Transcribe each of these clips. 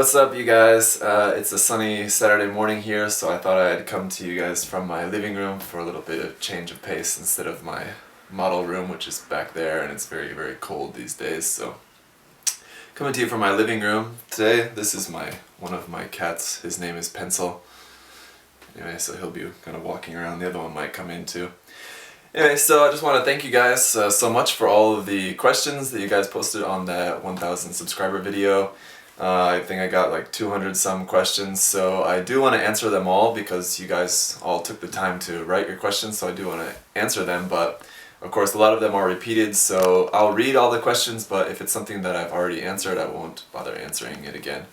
What's up, you guys? It's a sunny Saturday morning here, so I thought I'd come to you guys from my living room for a little bit of change of pace instead of my model room, which is back there, and it's very, very cold these days. So, coming to you from my living room today. This is one of my cats. His name is Pencil. Anyway, so he'll be kind of walking around. The other one might come in too. Anyway, so I just want to thank you guys so much for all of the questions that you guys posted on that 1,000 subscriber video. I think I got like 200 some questions, so I do want to answer them all because you guys all took the time to write your questions, so I do want to answer them, but of course a lot of them are repeated, so I'll read all the questions, but if it's something that I've already answered, I won't bother answering it again.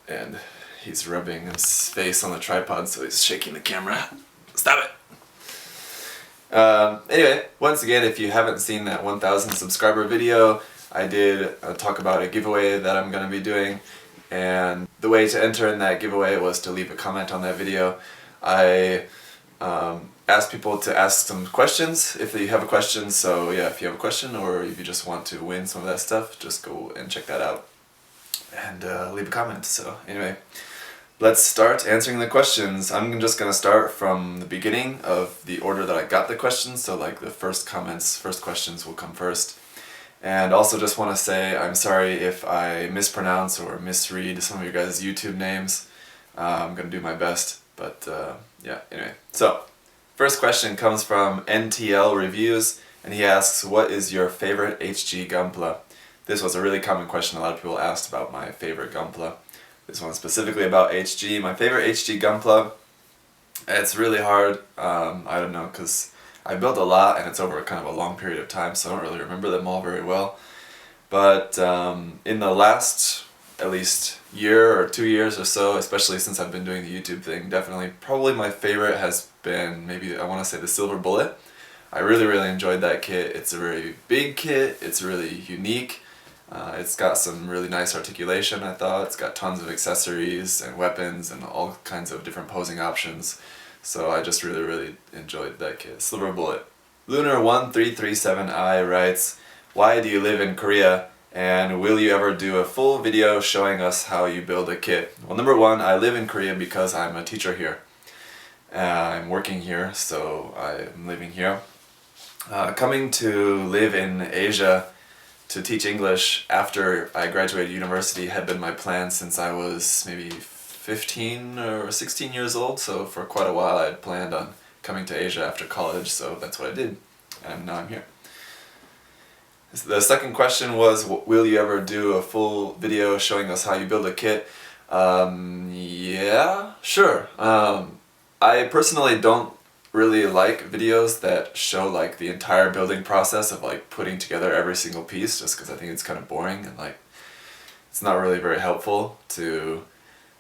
And he's rubbing his face on the tripod, so he's shaking the camera. Stop it! Anyway, once again, if you haven't seen that 1,000 subscriber video, I did talk about a giveaway that I'm going to be doing, and the way to enter in that giveaway was to leave a comment on that video. I asked people to ask some questions if you have a question, so yeah, if you have a question or if you just want to win some of that stuff, just go and check that out and leave a comment. So anyway, let's start answering the questions. I'm just going to start from the beginning of the order that I got the questions, so like the first questions will come first. And also just want to say I'm sorry if I mispronounce or misread some of your guys' YouTube names. I'm going to do my best, but yeah, anyway. So, first question comes from NTL Reviews, and he asks, what is your favorite HG Gunpla? This was a really common question. A lot of people asked about my favorite Gunpla. This one specifically about HG. My favorite HG Gunpla, it's really hard. I don't know, because I built a lot and it's over kind of a long period of time, so I don't really remember them all very well. But in the last at least year or 2 years or so, especially since I've been doing the YouTube thing, definitely probably my favorite has been, maybe I want to say, the Silver Bullet. I really enjoyed that kit. It's a very big kit, it's really unique. It's got some really nice articulation, I thought. It's got tons of accessories and weapons and all kinds of different posing options. So I just really enjoyed that kit. Silver Bullet. Lunar1337I writes, why do you live in Korea, and will you ever do a full video showing us how you build a kit? Well, number one, I live in Korea because I'm a teacher here. I'm working here, so I'm living here. Coming to live in Asia to teach English after I graduated university had been my plan since I was maybe 15 or 16 years old, so for quite a while I had planned on coming to Asia after college, so that's what I did, and now I'm here. The second question was, will you ever do a full video showing us how you build a kit? Yeah, sure. I personally don't really like videos that show like the entire building process of like putting together every single piece, just because I think it's kind of boring and like it's not really very helpful to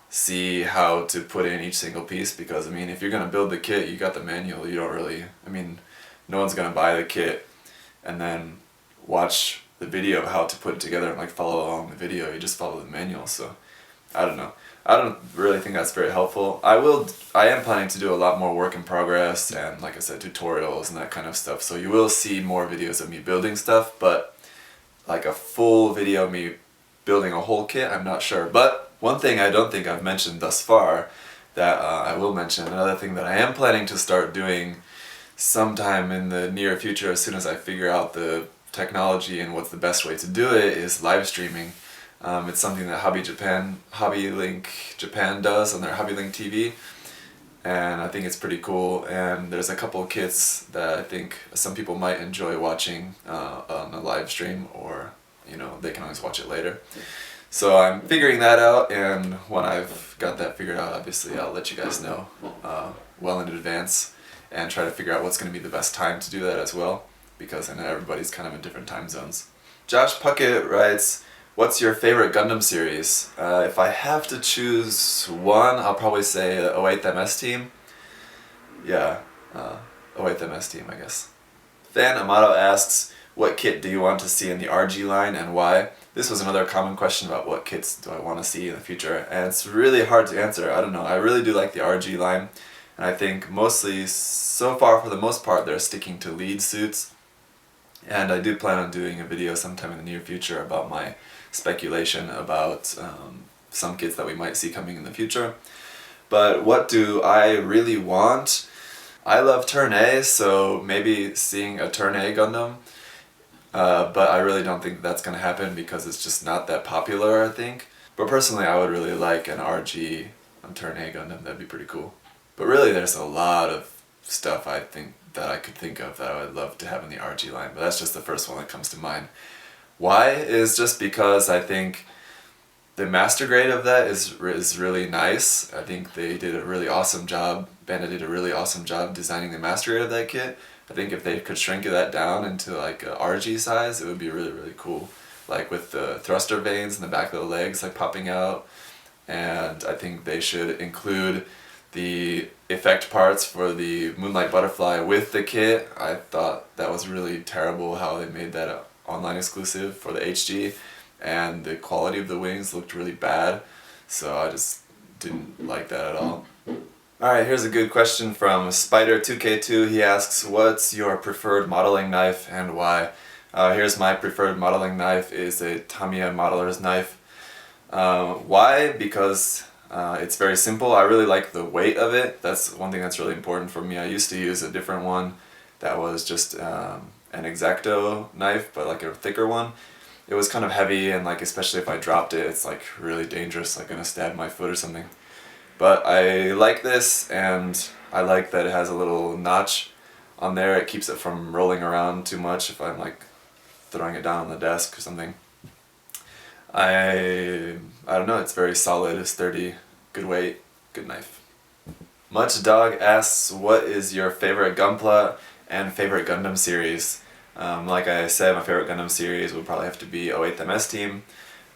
see how to put in each single piece, because I mean, if you're gonna build the kit, you got the manual. You don't really, I mean, no one's gonna buy the kit and then watch the video of how to put it together and like follow along the video. You just follow the manual. So I don't know, I don't really think that's very helpful. I am planning to do a lot more work in progress and, like I said, tutorials and that kind of stuff, so you will see more videos of me building stuff, but like a full video of me building a whole kit, I'm not sure. But one thing I don't think I've mentioned thus far that I will mention, another thing that I am planning to start doing sometime in the near future, as soon as I figure out the technology and what's the best way to do it, is live streaming. It's something that HobbyLink Japan does on their HobbyLink TV, and I think it's pretty cool, and there's a couple of kits that I think some people might enjoy watching on a live stream, or you know, they can always watch it later. So I'm figuring that out, and when I've got that figured out, obviously I'll let you guys know well in advance and try to figure out what's going to be the best time to do that as well, because I know everybody's kind of in different time zones. Josh Puckett writes, what's your favorite Gundam series? If I have to choose one, I'll probably say 08th MS Team. Yeah, 08th MS Team, I guess. Fan Amato asks, what kit do you want to see in the RG line and why? This was another common question about what kits do I want to see in the future, and it's really hard to answer. I don't know, I really do like the RG line, and I think mostly, so far for the most part, they're sticking to lead suits. And I do plan on doing a video sometime in the near future about my speculation about some kits that we might see coming in the future. But what do I really want? I love Turn A, so maybe seeing a Turn A Gundam. But I really don't think that's going to happen because it's just not that popular, I think. But personally, I would really like an RG on Turn A Gundam. That'd be pretty cool. But really, there's a lot of stuff I think that I could think of that I would love to have in the RG line. But that's just the first one that comes to mind. Why is just because I think the master grade of that is really nice. I think they did a really awesome job. Bandai did a really awesome job designing the master grade of that kit. I think if they could shrink that down into like a RG size, it would be really, really cool. Like with the thruster veins in the back of the legs like popping out. And I think they should include the effect parts for the Moonlight Butterfly with the kit. I thought that was really terrible how they made that online exclusive for the HG. And the quality of the wings looked really bad, so I just didn't like that at all. Alright, here's a good question from Spider2K2. He asks, what's your preferred modeling knife and why? Here's my preferred modeling knife, is a Tamiya modeler's knife. Why? Because it's very simple. I really like the weight of it. That's one thing that's really important for me. I used to use a different one that was just an X-Acto knife, but like a thicker one. It was kind of heavy, and like especially if I dropped it, it's like really dangerous, like gonna stab my foot or something. But I like this, and I like that it has a little notch on there. It keeps it from rolling around too much if I'm like throwing it down on the desk or something. I don't know, it's very solid, sturdy, good weight, good knife. Much Dog asks, what is your favorite Gunpla and favorite Gundam series? Like I said, my favorite Gundam series would probably have to be 08th MS Team.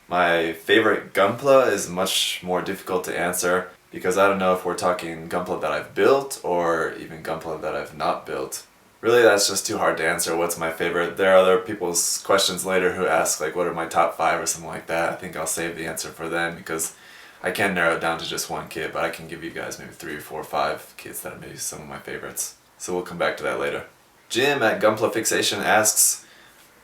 My favorite Gunpla is much more difficult to answer because I don't know if we're talking Gunpla that I've built or even Gunpla that I've not built. Really, that's just too hard to answer what's my favorite. There are other people's questions later who ask like what are my top 5 or something like that. I think I'll save the answer for them because I can't narrow it down to just one kit, but I can give you guys maybe 3 or 4 or 5 kits that are maybe some of my favorites. So we'll come back to that later. Jim at Gunpla Fixation asks,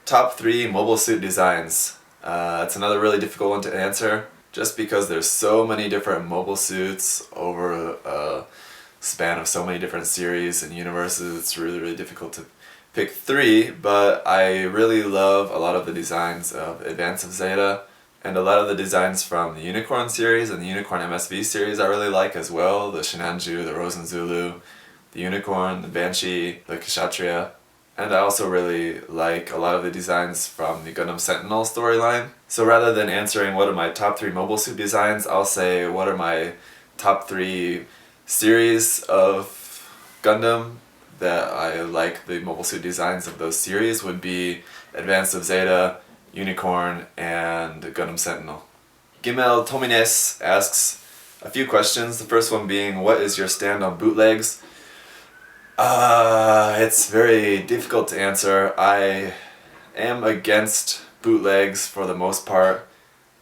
top 3 mobile suit designs. It's another really difficult one to answer just because there's so many different mobile suits over a span of so many different series and universes. It's really, really difficult to pick 3, but I really love a lot of the designs of Advance of Zeta and a lot of the designs from the Unicorn series and the Unicorn MSV series I really like as well. The Shinanju, the Rosen Zulu, the Unicorn, the Banshee, the Kshatriya. And I also really like a lot of the designs from the Gundam Sentinel storyline. So rather than answering what are my top 3 mobile suit designs, I'll say what are my top 3 series of Gundam that I like. The mobile suit designs of those series would be Advance of Zeta, Unicorn, and Gundam Sentinel. Gimel Tomines asks a few questions. The first one being, what is your stand on bootlegs? It's very difficult to answer. I am against bootlegs for the most part.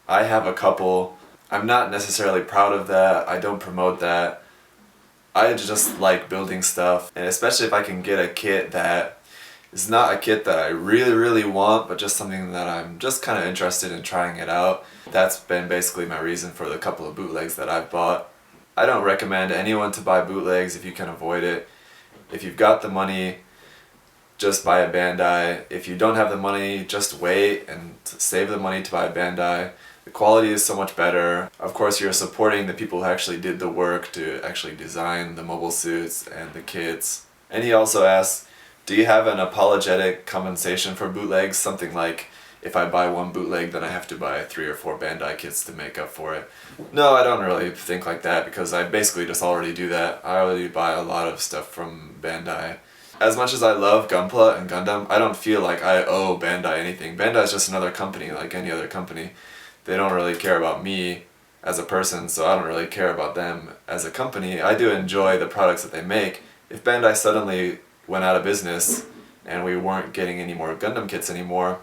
I have a couple. I'm not necessarily proud of that. I don't promote that. I just like building stuff, and especially if I can get a kit that is not a kit that I really, really want, but just something that I'm just kind of interested in trying it out. That's been basically my reason for the couple of bootlegs that I've bought. I don't recommend anyone to buy bootlegs if you can avoid it. If you've got the money, just buy a Bandai. If you don't have the money, just wait and save the money to buy a Bandai. The quality is so much better. Of course, you're supporting the people who actually did the work to actually design the mobile suits and the kits. And he also asks, do you have an apologetic compensation for bootlegs? Something like, if I buy one bootleg, then I have to buy 3 or 4 Bandai kits to make up for it. No, I don't really think like that because I basically just already do that. I already buy a lot of stuff from Bandai. As much as I love Gunpla and Gundam, I don't feel like I owe Bandai anything. Bandai is just another company like any other company. They don't really care about me as a person, so I don't really care about them as a company. I do enjoy the products that they make. If Bandai suddenly went out of business and we weren't getting any more Gundam kits anymore,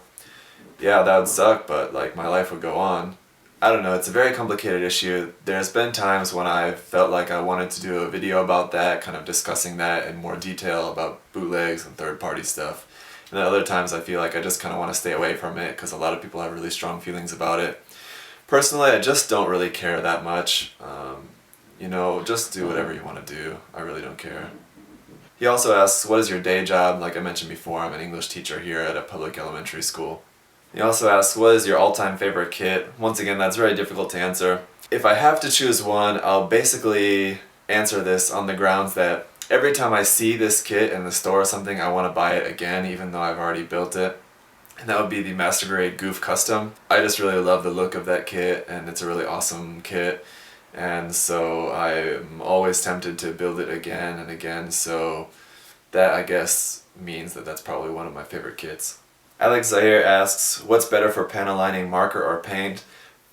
yeah, that would suck, but like my life would go on. I don't know, it's a very complicated issue. There's been times when I felt like I wanted to do a video about that, kind of discussing that in more detail about bootlegs and third-party stuff. And then other times I feel like I just kind of want to stay away from it because a lot of people have really strong feelings about it. Personally, I just don't really care that much. You know, just do whatever you want to do. I really don't care. He also asks, what is your day job? Like I mentioned before, I'm an English teacher here at a public elementary school. He also asks, what is your all-time favorite kit? Once again, that's very difficult to answer. If I have to choose one, I'll basically answer this on the grounds that every time I see this kit in the store or something, I want to buy it again, even though I've already built it. And that would be the Master Grade Goof Custom. I just really love the look of that kit, and it's a really awesome kit. And so I'm always tempted to build it again and again, so that I guess means that that's probably one of my favorite kits. Alex Zaire asks, what's better for panel lining, marker or paint?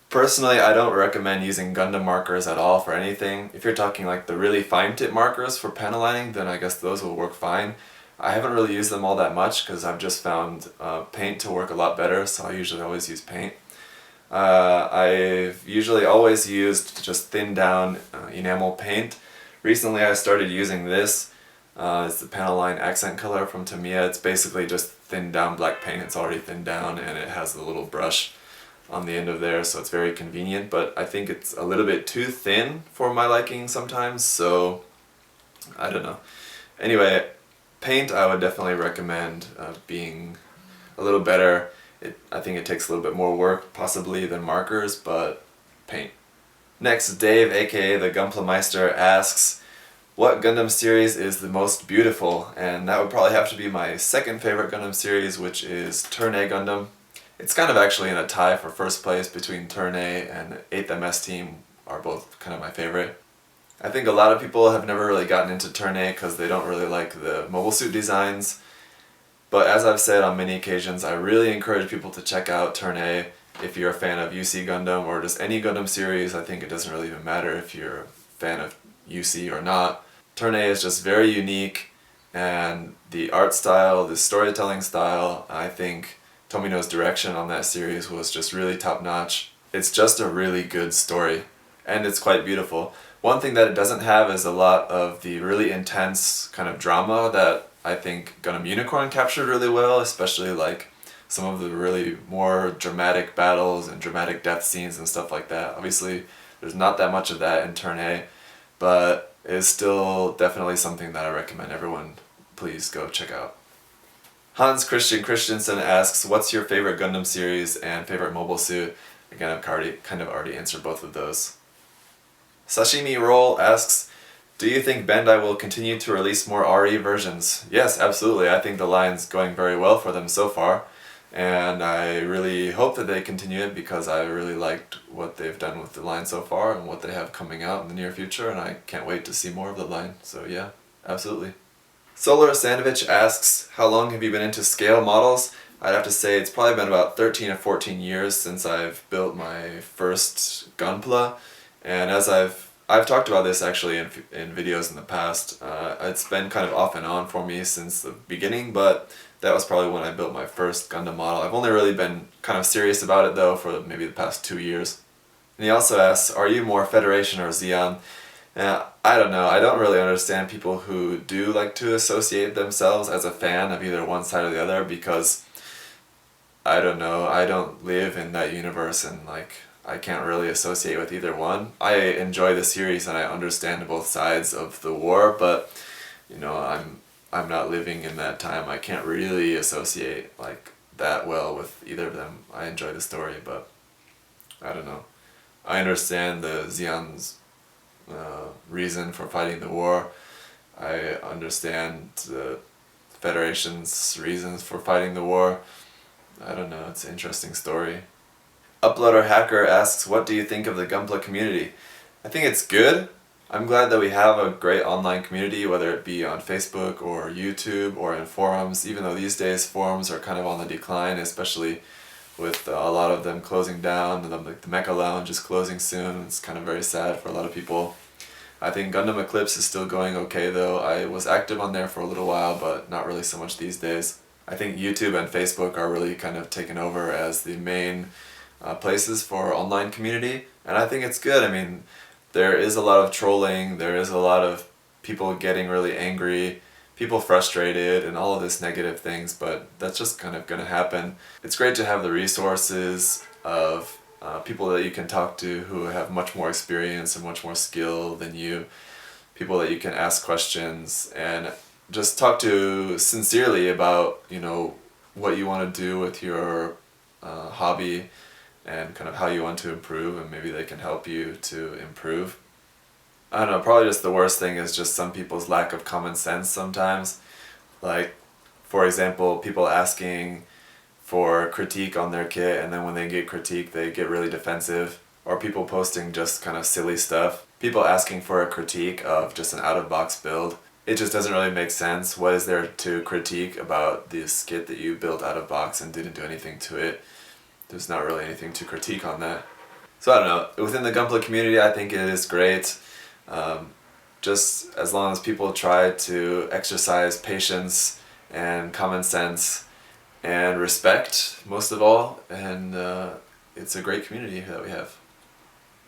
Personally, I don't recommend using Gundam markers at all for anything. If you're talking like the really fine tip markers for panel lining, then I guess those will work fine. I haven't really used them all that much because I've just found paint to work a lot better, so I usually always use paint. I've usually always used just thinned down enamel paint. Recently I started using this. It's the panel line accent color from Tamiya. It's basically just thinned down black paint. It's already thinned down and it has a little brush on the end of there, so it's very convenient, but I think it's a little bit too thin for my liking sometimes, so I don't know. Anyway, paint I would definitely recommend being a little better. I think it takes a little bit more work possibly than markers, but paint. Next, Dave, aka the Gunpla asks, what Gundam series is the most beautiful? And that would probably have to be my second favorite Gundam series, which is Turn A Gundam. It's kind of actually in a tie for first place between Turn A and 8th MS Team are both kind of my favorite. I think a lot of people have never really gotten into Turn A because they don't really like the mobile suit designs. But as I've said on many occasions, I really encourage people to check out Turn A if you're a fan of UC Gundam or just any Gundam series. I think it doesn't really even matter if you're a fan of UC or not. Turn A is just very unique, and the art style, the storytelling style, I think Tomino's direction on that series was just really top-notch. It's just a really good story, and it's quite beautiful. One thing that it doesn't have is a lot of the really intense kind of drama that I think Gundam Unicorn captured really well, especially like some of the really more dramatic battles and dramatic death scenes and stuff like that. Obviously, there's not that much of that in Turn A, but it's still definitely something that I recommend everyone please go check out. Hans Christian Christensen asks, what's your favorite Gundam series and favorite mobile suit? Again, I've kind of already answered both of those. Sashimi Roll asks, do you think Bandai will continue to release more RE versions? Yes, absolutely. I think the line's going very well for them so far, and I really hope that they continue it because I really liked what they've done with the line so far and what they have coming out in the near future, and I can't wait to see more of the line. So yeah, absolutely. Solar Sandovich asks, how long have you been into scale models? I'd have to say it's probably been about 13 or 14 years since I've built my first Gunpla, and as I've talked about this actually in videos in the past. It's been kind of off and on for me since the beginning, but that was probably when I built my first Gundam model. I've only really been kind of serious about it though for maybe the past 2 years. And he also asks, are you more Federation or Zeon? I don't know. I don't really understand people who do like to associate themselves as a fan of either one side or the other because, I don't know, I don't live in that universe and like I can't really associate with either one. I enjoy the series and I understand both sides of the war, but you know, I'm not living in that time. I can't really associate like that well with either of them. I enjoy the story, but I don't know. I understand the Zeon's reason for fighting the war. I understand the Federation's reasons for fighting the war. I don't know, it's an interesting story. Uploader Hacker asks, what do you think of the Gunpla community? I think it's good. I'm glad that we have a great online community, whether it be on Facebook or YouTube or in forums, even though these days forums are kind of on the decline, especially with a lot of them closing down, and the Mecha Lounge is closing soon. It's kind of very sad for a lot of people. I think Gundam Eclipse is still going okay though. I was active on there for a little while, but not really so much these days. I think YouTube and Facebook are really kind of taken over as the main places for online community, and I think it's good. I mean, there is a lot of trolling, there is a lot of people getting really angry, people frustrated, and all of this negative things, but that's just kind of going to happen. It's great to have the resources of people that you can talk to who have much more experience and much more skill than you, people that you can ask questions and just talk to sincerely about, you know, what you want to do with your hobby and kind of how you want to improve, and maybe they can help you to improve. I don't know, probably just the worst thing is just some people's lack of common sense sometimes. Like, for example, people asking for critique on their kit, and then when they get critique they get really defensive, or people posting just kind of silly stuff. People asking for a critique of just an out-of-box build. It just doesn't really make sense. What is there to critique about this kit that you built out of box and didn't do anything to it? There's not really anything to critique on that. So I don't know, within the Gunpla community I think it is great. Just as long as people try to exercise patience and common sense and respect, most of all, and it's a great community that we have.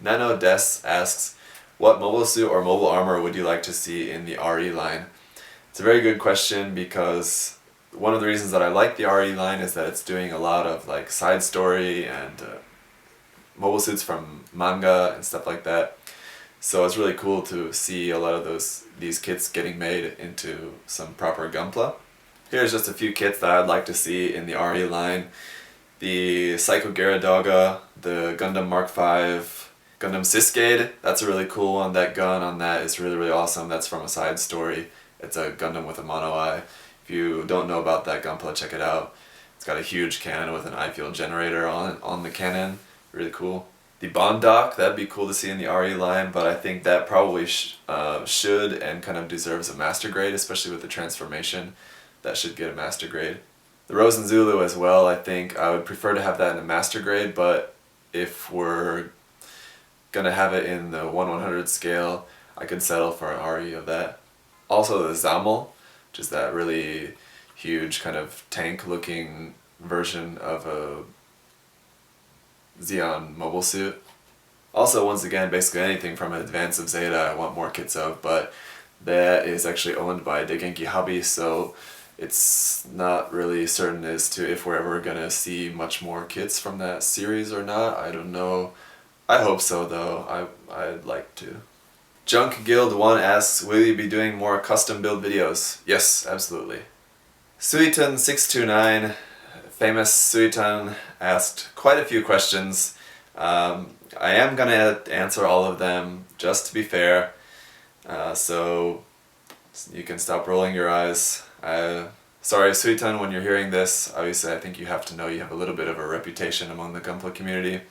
Nano Des asks, what mobile suit or mobile armor would you like to see in the RE line? It's a very good question, because one of the reasons that I like the RE line is that it's doing a lot of like side story and mobile suits from manga and stuff like that. So it's really cool to see a lot of these kits getting made into some proper Gunpla. Here's just a few kits that I'd like to see in the RE line. The Psycho Gyaradoga, the Gundam Mark V, Gundam Siskade, that's a really cool one. That gun on that is really, really awesome. That's from a side story. It's a Gundam with a mono eye. If you don't know about that Gunpla, check it out. It's got a huge cannon with an eye field generator on the cannon. Really cool. The Bondoc, that'd be cool to see in the RE line, but I think that probably should and kind of deserves a master grade, especially with the transformation. That should get a master grade. The Rosen Zulu as well, I think I would prefer to have that in a master grade, but if we're gonna have it in the 1/100 scale, I could settle for an RE of that. Also the Zamel, which is that really huge kind of tank looking version of a Xeon mobile suit. Also, once again, basically anything from Advance of Zeta I want more kits of, but that is actually owned by Daigenki Hobby, so it's not really certain as to if we're ever gonna see much more kits from that series or not. I don't know. I hope so though. I'd like to. Junk Guild 1 asks, will you be doing more custom build videos? Yes, absolutely. Suiton629, famous Suiton, asked quite a few questions. I am gonna answer all of them, just to be fair. So you can stop rolling your eyes. Sorry, Suiton, when you're hearing this, obviously I think you have to know you have a little bit of a reputation among the Gunpla community.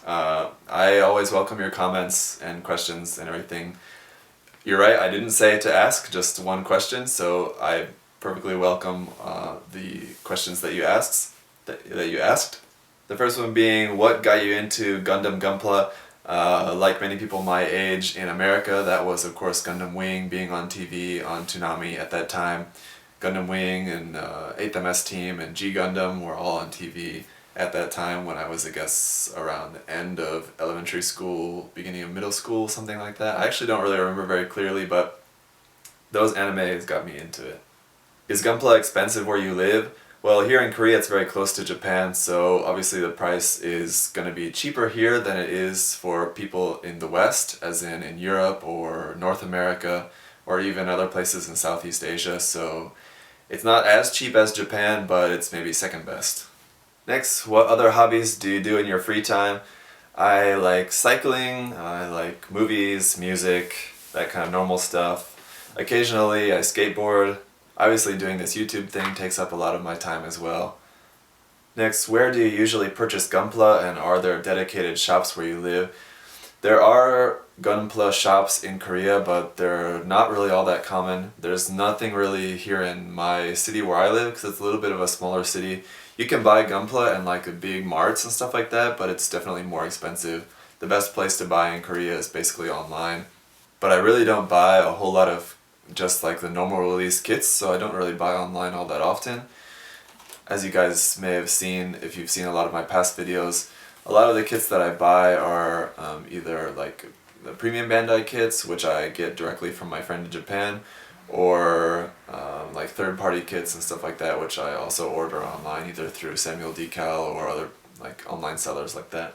I always welcome your comments and questions and everything. You're right, I didn't say to ask just one question, so I perfectly welcome the questions that you asked. The first one being, what got you into Gundam Gunpla? Like many people my age in America, that was of course Gundam Wing being on TV on Toonami at that time. Gundam Wing and 8th MS Team and G Gundam were all on TV at that time when I was, I guess, around the end of elementary school, beginning of middle school, something like that. I actually don't really remember very clearly, but those animes got me into it. Is Gunpla expensive where you live? Well, here in Korea it's very close to Japan, so obviously the price is going to be cheaper here than it is for people in the West, as in Europe or North America, or even other places in Southeast Asia, so it's not as cheap as Japan, but it's maybe second best. Next, what other hobbies do you do in your free time? I like cycling, I like movies, music, that kind of normal stuff. Occasionally I skateboard. Obviously doing this YouTube thing takes up a lot of my time as well. Next, where do you usually purchase Gunpla, and are there dedicated shops where you live? There are Gunpla shops in Korea, but they're not really all that common. There's nothing really here in my city where I live, because it's a little bit of a smaller city. You can buy Gunpla in like a big marts and stuff like that, but it's definitely more expensive. The best place to buy in Korea is basically online. But I really don't buy a whole lot of just like the normal release kits, so I don't really buy online all that often. As you guys may have seen, if you've seen a lot of my past videos, a lot of the kits that I buy are either like the premium Bandai kits, which I get directly from my friend in Japan, or like third-party kits and stuff like that, which I also order online either through Samuel Decal or other like online sellers like that.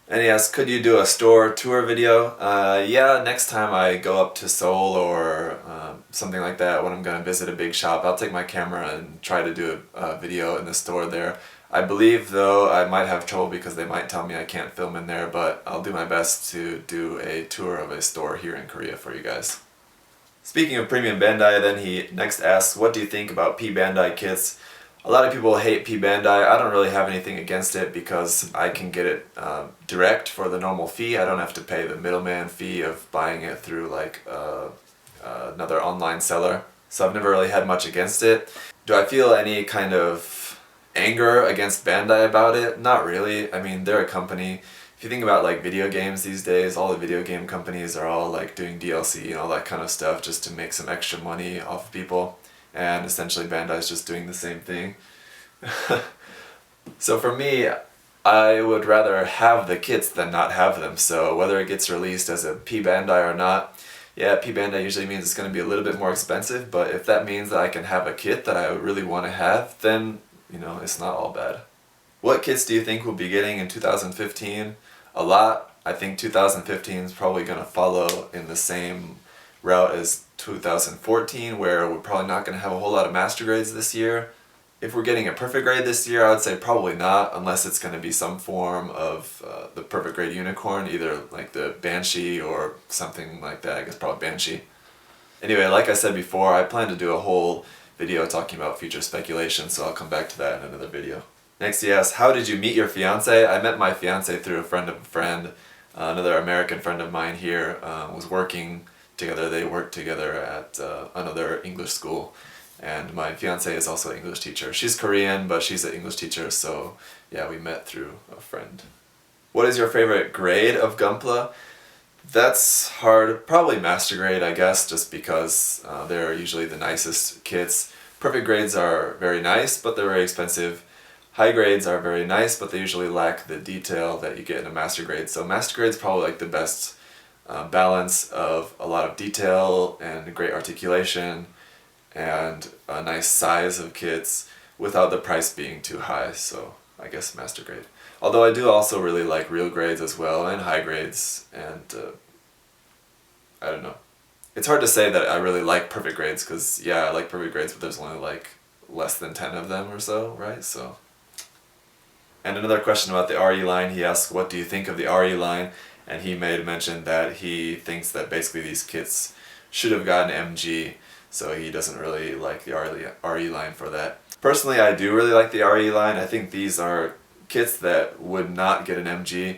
And he asks, could you do a store tour video? Yeah, next time I go up to Seoul or something like that, when I'm going to visit a big shop, I'll take my camera and try to do a video in the store there. I believe, though, I might have trouble because they might tell me I can't film in there, but I'll do my best to do a tour of a store here in Korea for you guys. Speaking of premium Bandai, then he next asks, what do you think about P-Bandai kits? A lot of people hate P-Bandai. I don't really have anything against it because I can get it direct for the normal fee. I don't have to pay the middleman fee of buying it through like another online seller. So I've never really had much against it. Do I feel any kind of anger against Bandai about it? Not really. I mean, they're a company. If you think about like video games these days, all the video game companies are all like doing DLC and all that kind of stuff just to make some extra money off of people. And essentially Bandai's just doing the same thing. So for me, I would rather have the kits than not have them. So whether it gets released as a P-Bandai or not, yeah, P-Bandai usually means it's going to be a little bit more expensive, but if that means that I can have a kit that I really want to have, then, you know, it's not all bad. What kits do you think we'll be getting in 2015? A lot. I think 2015 is probably going to follow in the same route as 2014, where we're probably not going to have a whole lot of master grades this year. If we're getting a perfect grade this year, I would say probably not, unless it's going to be some form of the perfect grade unicorn, either like the Banshee or something like that. I guess probably Banshee. Anyway, like I said before, I plan to do a whole video talking about future speculation, so I'll come back to that in another video. Next he asks, how did you meet your fiance? I met my fiance through a friend of a friend. Another American friend of mine here was working together. They worked together at another English school, and my fiance is also an English teacher. She's Korean, but she's an English teacher, so yeah, we met through a friend. What is your favorite grade of Gunpla? That's hard. Probably master grade, I guess, just because they're usually the nicest kits. Perfect grades are very nice, but they're very expensive. High grades are very nice, but they usually lack the detail that you get in a master grade. So master grade's probably like the best balance of a lot of detail and great articulation and a nice size of kits without the price being too high. So I guess master grade. Although I do also really like real grades as well and high grades, and I don't know. It's hard to say that I really like perfect grades because yeah, I like perfect grades, but there's only like less than 10 of them or so, right? So. And another question about the RE line, he asked, what do you think of the RE line? And he made mention that he thinks that basically these kits should have gotten MG, so he doesn't really like the RE line for that. Personally, I do really like the RE line. I think these are kits that would not get an MG.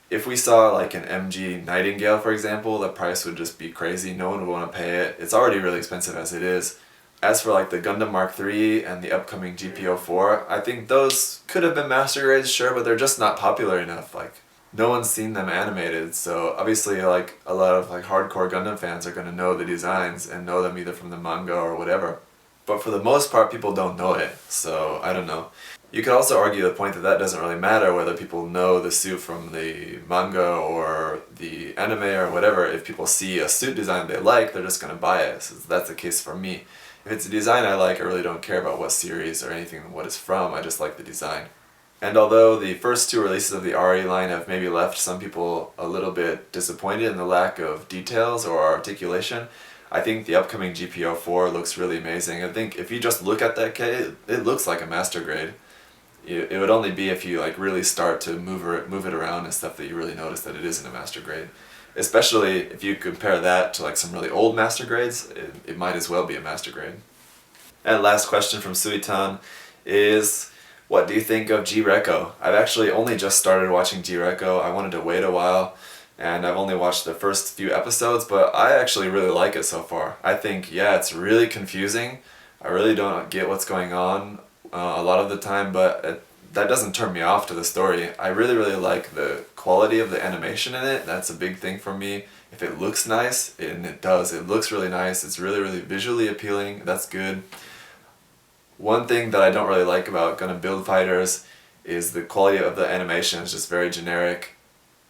If we saw like an MG Nightingale, for example, the price would just be crazy. No one would want to pay it. It's already really expensive as it is. As for like the Gundam Mark III and the upcoming GP04, I think those could have been master grades, sure, but they're just not popular enough. Like, no one's seen them animated, so obviously like a lot of like hardcore Gundam fans are going to know the designs and know them either from the manga or whatever. But for the most part, people don't know it, so I don't know. You could also argue the point that that doesn't really matter whether people know the suit from the manga or the anime or whatever. If people see a suit design they like, they're just going to buy it. So that's the case for me. If it's a design I like, I really don't care about what series or anything, what it's from, I just like the design. And although the first two releases of the RE line have maybe left some people a little bit disappointed in the lack of details or articulation, I think the upcoming GP04 looks really amazing. I think if you just look at that kit, it looks like a master grade. It would only be if you like really start to move it around and stuff that you really notice that it isn't a master grade. Especially if you compare that to like some really old master grades, it might as well be a master grade. And last question from Suitan is, what do you think of G-Reco? I've actually only just started watching G-Reco. I wanted to wait a while, and I've only watched the first few episodes, but I actually really like it so far. I think, yeah, it's really confusing. I really don't get what's going on a lot of the time, but that doesn't turn me off to the story. I really, really like the quality of the animation in it. That's a big thing for me. If it looks nice, and it does, it looks really nice, it's really, really visually appealing, that's good. One thing that I don't really like about Gundam Build Fighters is the quality of the animation is just very generic.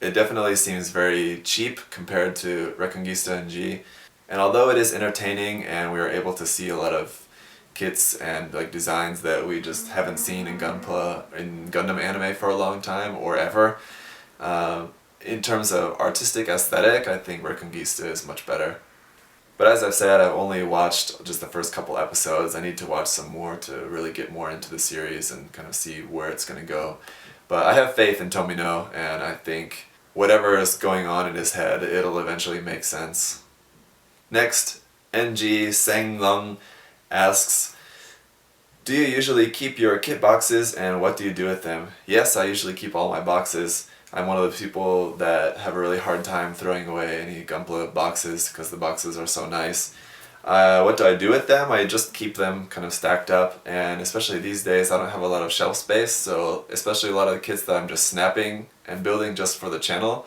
It definitely seems very cheap compared to Reconquista and G. And although it is entertaining and we are able to see a lot of kits and like designs that we just haven't seen in Gunpla, in Gundam anime for a long time or ever, In terms of artistic aesthetic, I think Reconquista is much better. But as I've said, I've only watched just the first couple episodes. I need to watch some more to really get more into the series and kind of see where it's going to go. But I have faith in Tomino, and I think whatever is going on in his head, it'll eventually make sense. Next, NG Senglong asks, do you usually keep your kit boxes and what do you do with them? Yes, I usually keep all my boxes. I'm one of the people that have a really hard time throwing away any Gunpla boxes because the boxes are so nice. What do I do with them? I just keep them kind of stacked up, and especially these days I don't have a lot of shelf space, so especially a lot of the kits that I'm just snapping and building just for the channel,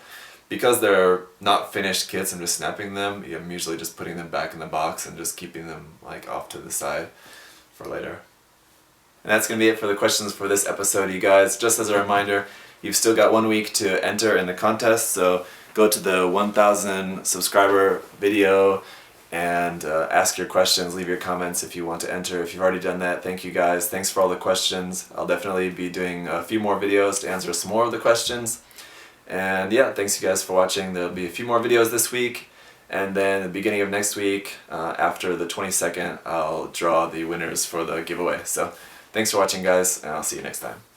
because they're not finished kits, I'm just snapping them. I'm usually just putting them back in the box and just keeping them like off to the side for later. And that's going to be it for the questions for this episode, you guys. Just as a reminder, you've still got 1 week to enter in the contest, so go to the 1,000 subscriber video and ask your questions, leave your comments if you want to enter. If you've already done that, thank you guys. Thanks for all the questions. I'll definitely be doing a few more videos to answer some more of the questions. And yeah, thanks you guys for watching. There'll be a few more videos this week, and then at the beginning of next week, after the 22nd, I'll draw the winners for the giveaway. So thanks for watching, guys, and I'll see you next time.